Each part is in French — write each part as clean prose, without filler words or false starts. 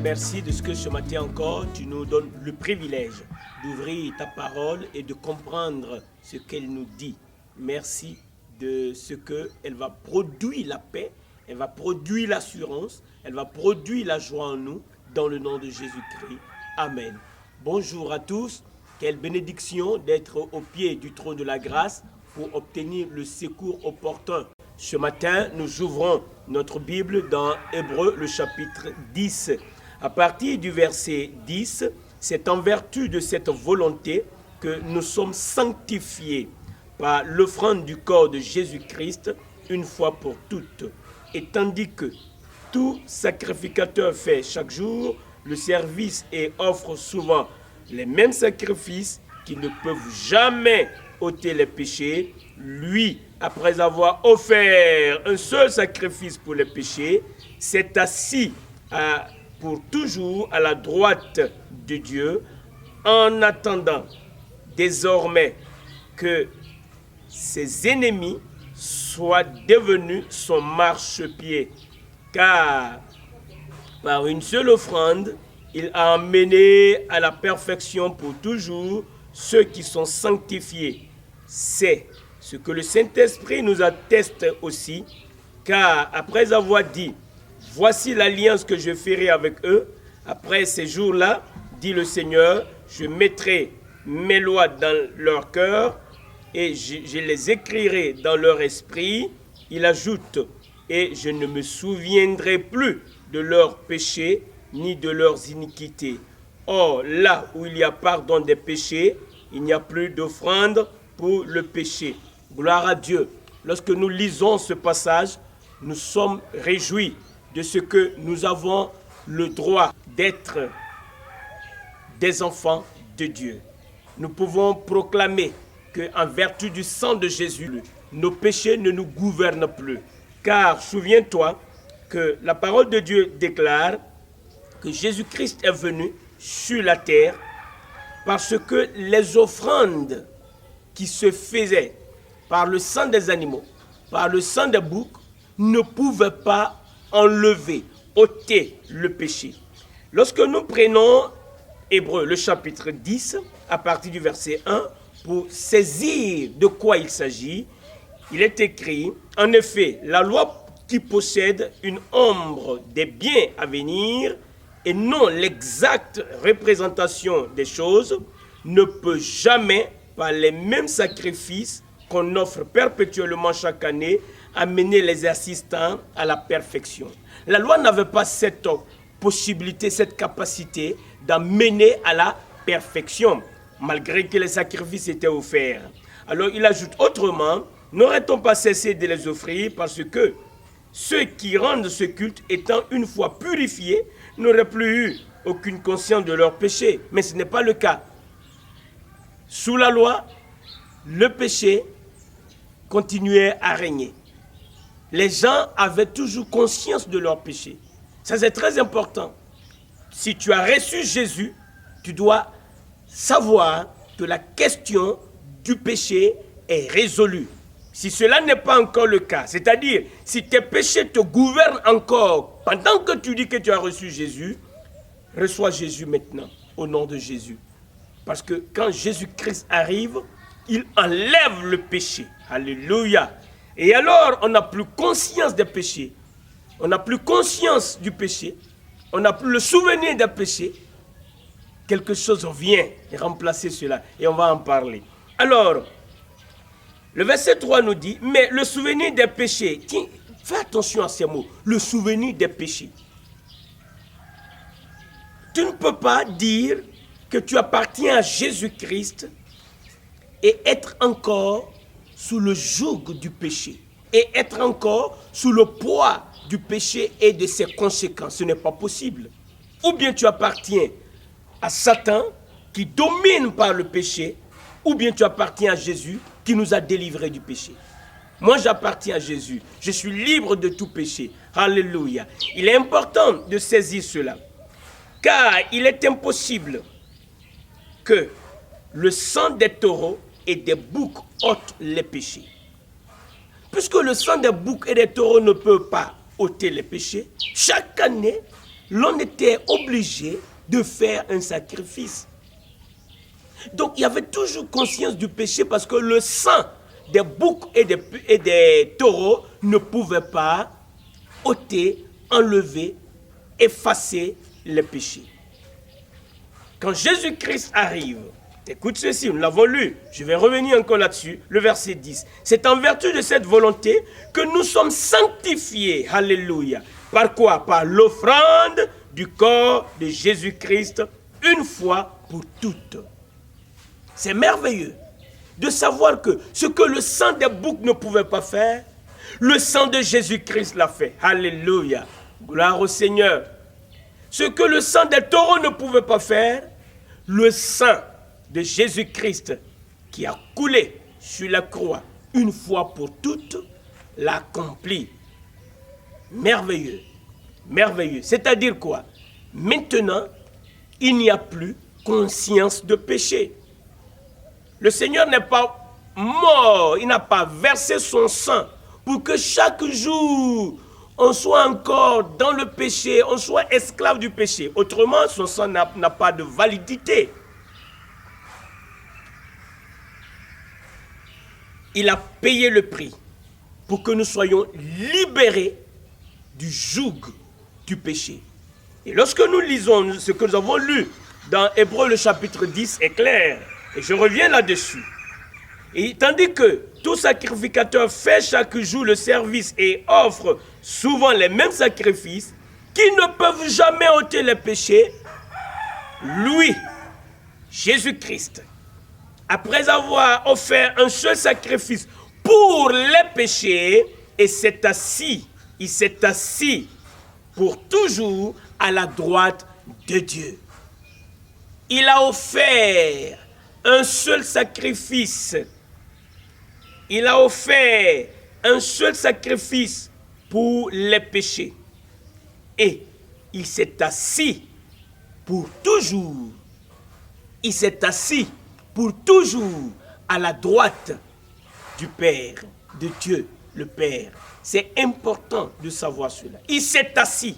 Merci de ce que ce matin encore, tu nous donnes le privilège d'ouvrir ta parole et de comprendre ce qu'elle nous dit. Merci de ce qu'elle va produire la paix, elle va produire l'assurance, elle va produire la joie en nous, dans le nom de Jésus-Christ. Amen. Bonjour à tous, quelle bénédiction d'être au pied du trône de la grâce pour obtenir le secours opportun. Ce matin, nous ouvrons notre Bible dans Hébreux, le chapitre 10. À partir du verset 10, c'est en vertu de cette volonté que nous sommes sanctifiés par l'offrande du corps de Jésus-Christ une fois pour toutes. Et tandis que tout sacrificateur fait chaque jour le service et offre souvent les mêmes sacrifices qui ne peuvent jamais ôter les péchés, lui, après avoir offert un seul sacrifice pour les péchés, s'est assis pour toujours à la droite de Dieu, en attendant désormais que ses ennemis soient devenus son marchepied. Car par une seule offrande, il a amené à la perfection pour toujours ceux qui sont sanctifiés. C'est ce que le Saint-Esprit nous atteste aussi, car après avoir dit « Voici l'alliance que je ferai avec eux, après ces jours-là, dit le Seigneur, je mettrai mes lois dans leur cœur et je les écrirai dans leur esprit. » Il ajoute « Et je ne me souviendrai plus de leurs péchés ni de leurs iniquités. » Or, là où il y a pardon des péchés, il n'y a plus d'offrande pour le péché. Gloire à Dieu. Lorsque nous lisons ce passage, nous sommes réjouis de ce que nous avons le droit d'être des enfants de Dieu. Nous pouvons proclamer qu'en vertu du sang de Jésus, nos péchés ne nous gouvernent plus. Car souviens-toi que la parole de Dieu déclare que Jésus-Christ est venu sur la terre parce que les offrandes qui se faisaient par le sang des animaux, par le sang des boucs, ne pouvaient pas enlever, ôter le péché. Lorsque nous prenons Hébreux, le chapitre 10, à partir du verset 1, pour saisir de quoi il s'agit, il est écrit, en effet, la loi qui possède une ombre des biens à venir et non l'exacte représentation des choses, ne peut jamais, par les mêmes sacrifices qu'on offre perpétuellement chaque année, amener les assistants à la perfection. La loi n'avait pas cette possibilité, cette capacité d'amener à la perfection, malgré que les sacrifices étaient offerts. Alors il ajoute autrement, n'aurait-on pas cessé de les offrir parce que ceux qui rendent ce culte étant une fois purifiés n'auraient plus eu aucune conscience de leur péché. Mais ce n'est pas le cas. Sous la loi, le péché continuait à régner. Les gens avaient toujours conscience de leur péché. Ça, c'est très important. Si tu as reçu Jésus, tu dois savoir que la question du péché est résolue. Si cela n'est pas encore le cas, c'est-à-dire si tes péchés te gouvernent encore pendant que tu dis que tu as reçu Jésus, reçois Jésus maintenant, au nom de Jésus. Parce que quand Jésus-Christ arrive, il enlève le péché. Alléluia. Et alors, on n'a plus conscience des péchés. On n'a plus conscience du péché. On n'a plus le souvenir des péchés. Quelque chose vient remplacer cela. Et on va en parler. Alors, le verset 3 nous dit, mais le souvenir des péchés. Tiens, fais attention à ces mots. Le souvenir des péchés. Tu ne peux pas dire que tu appartiens à Jésus-Christ et être encore sous le joug du péché. Et être encore sous le poids du péché et de ses conséquences. Ce n'est pas possible. Ou bien tu appartiens à Satan qui domine par le péché, ou bien tu appartiens à Jésus qui nous a délivrés du péché. Moi, j'appartiens à Jésus. Je suis libre de tout péché. Alléluia. Il est important de saisir cela. Car il est impossible que le sang des taureaux et des boucs ôte les péchés. Puisque le sang des boucs et des taureaux ne peut pas ôter les péchés, chaque année, l'on était obligé de faire un sacrifice. Donc il y avait toujours conscience du péché parce que le sang des boucs et des taureaux ne pouvait pas ôter, enlever, effacer les péchés. Quand Jésus-Christ arrive, écoute ceci, nous l'avons lu, je vais revenir encore là-dessus, le verset 10. C'est en vertu de cette volonté que nous sommes sanctifiés, alléluia. Par quoi? Par l'offrande du corps de Jésus-Christ, une fois pour toutes. C'est merveilleux de savoir que ce que le sang des boucs ne pouvait pas faire, le sang de Jésus-Christ l'a fait. Alléluia. Gloire au Seigneur. Ce que le sang des taureaux ne pouvait pas faire, le sang de Jésus-Christ qui a coulé sur la croix une fois pour toutes, l'a accompli. Merveilleux. Merveilleux. C'est-à-dire quoi? Maintenant, il n'y a plus conscience de péché. Le Seigneur n'est pas mort, il n'a pas versé son sang pour que chaque jour on soit encore dans le péché, on soit esclave du péché. Autrement, son sang n'a pas de validité. Il a payé le prix pour que nous soyons libérés du joug du péché. Et lorsque nous lisons ce que nous avons lu dans Hébreux, le chapitre 10 est clair. Et je reviens là-dessus. Et tandis que tout sacrificateur fait chaque jour le service et offre souvent les mêmes sacrifices qui ne peuvent jamais ôter les péchés, lui, Jésus-Christ, après avoir offert un seul sacrifice pour les péchés, et il s'est assis pour toujours à la droite de Dieu. Il a offert un seul sacrifice. Il a offert un seul sacrifice pour les péchés. Et il s'est assis pour toujours. Il s'est assis pour toujours à la droite du Père, de Dieu, le Père. C'est important de savoir cela. Il s'est assis.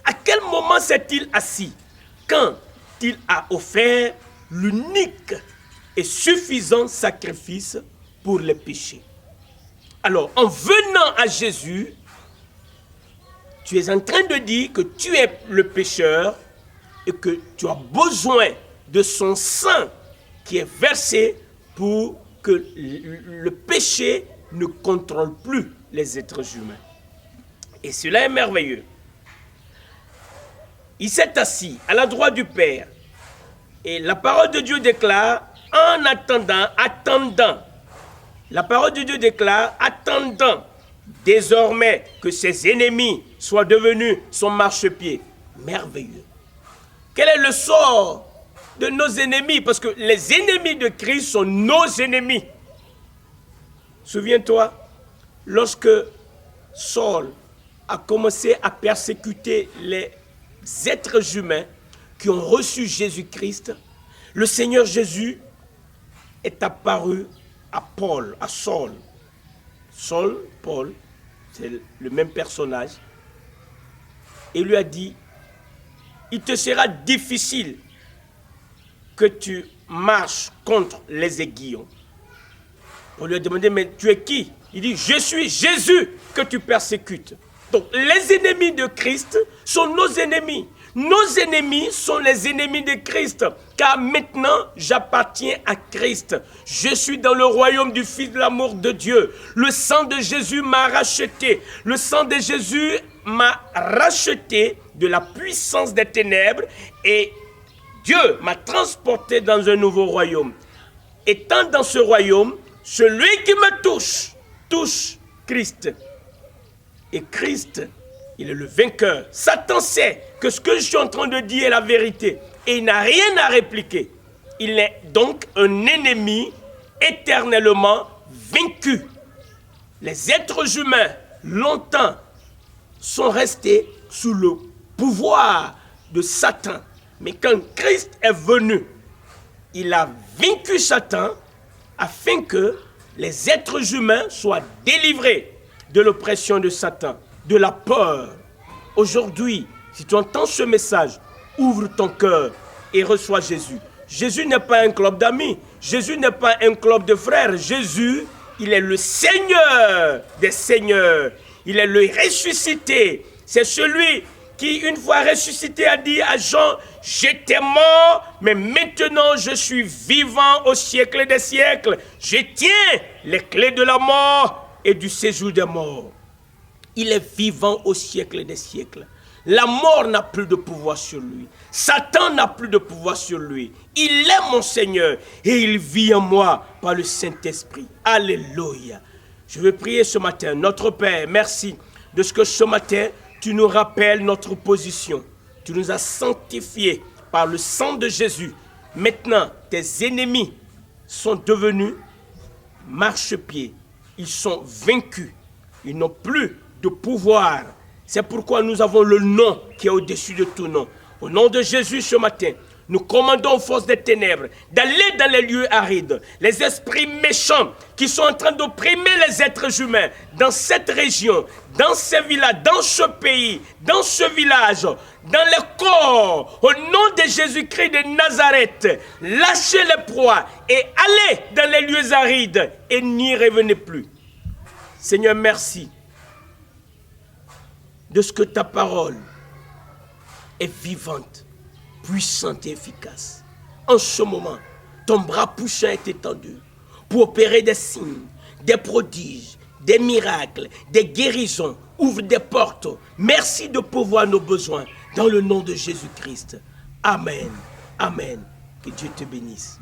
À quel moment s'est-il assis? Quand il a offert l'unique et suffisant sacrifice pour les péchés. Alors, en venant à Jésus, tu es en train de dire que tu es le pécheur et que tu as besoin de son sang qui est versé pour que le péché ne contrôle plus les êtres humains. Et cela est merveilleux. Il s'est assis à la droite du Père. Et la parole de Dieu déclare, en attendant, la parole de Dieu déclare, attendant désormais que ses ennemis soient devenus son marchepied. Merveilleux. Quel est le sort de nos ennemis? Parce que les ennemis de Christ sont nos ennemis. Souviens-toi, lorsque Saul a commencé à persécuter les êtres humains qui ont reçu Jésus-Christ, le Seigneur Jésus est apparu à Paul, à Saul. Saul, Paul, c'est le même personnage. Et lui a dit, il te sera difficile que tu marches contre les aiguillons. On lui a demandé, mais tu es qui? Il dit, je suis Jésus que tu persécutes. Donc, les ennemis de Christ sont nos ennemis. Nos ennemis sont les ennemis de Christ, car maintenant, j'appartiens à Christ. Je suis dans le royaume du Fils de l'amour de Dieu. Le sang de Jésus m'a racheté. Le sang de Jésus m'a racheté de la puissance des ténèbres et Dieu m'a transporté dans un nouveau royaume. Étant dans ce royaume, celui qui me touche Christ. Et Christ, il est le vainqueur. Satan sait que ce que je suis en train de dire est la vérité. Et il n'a rien à répliquer. Il est donc un ennemi éternellement vaincu. Les êtres humains, longtemps, sont restés sous le pouvoir de Satan. Mais quand Christ est venu, il a vaincu Satan afin que les êtres humains soient délivrés de l'oppression de Satan, de la peur. Aujourd'hui, Si tu entends ce message, ouvre ton cœur et reçois Jésus. Jésus n'est pas un club d'amis. Jésus n'est pas un club de frères. Jésus, il est le Seigneur des seigneurs. Il est le ressuscité. C'est celui qui, une fois ressuscité, a dit à Jean, « J'étais mort, mais maintenant je suis vivant au siècle des siècles. Je tiens les clés de la mort et du séjour des morts. » Il est vivant au siècle des siècles. La mort n'a plus de pouvoir sur lui. Satan n'a plus de pouvoir sur lui. Il est mon Seigneur et il vit en moi par le Saint-Esprit. Alléluia. Je veux prier ce matin. Notre Père, merci de ce que ce matin, tu nous rappelles notre position. Tu nous as sanctifiés par le sang de Jésus. Maintenant, tes ennemis sont devenus marchepieds. Ils sont vaincus. Ils n'ont plus de pouvoir. C'est pourquoi nous avons le nom qui est au-dessus de tout nom. Au nom de Jésus ce matin, nous commandons aux forces des ténèbres d'aller dans les lieux arides. Les esprits méchants qui sont en train d'opprimer les êtres humains dans cette région, dans ces villages, dans ce pays, dans ce village, dans les corps, au nom de Jésus-Christ de Nazareth, lâchez les proies et allez dans les lieux arides et n'y revenez plus. Seigneur, merci de ce que ta parole est vivante, puissante et efficace. En ce moment, ton bras puissant est étendu pour opérer des signes, des prodiges, des miracles, des guérisons. Ouvre des portes. Merci de pourvoir nos besoins dans le nom de Jésus-Christ. Amen. Amen. Que Dieu te bénisse.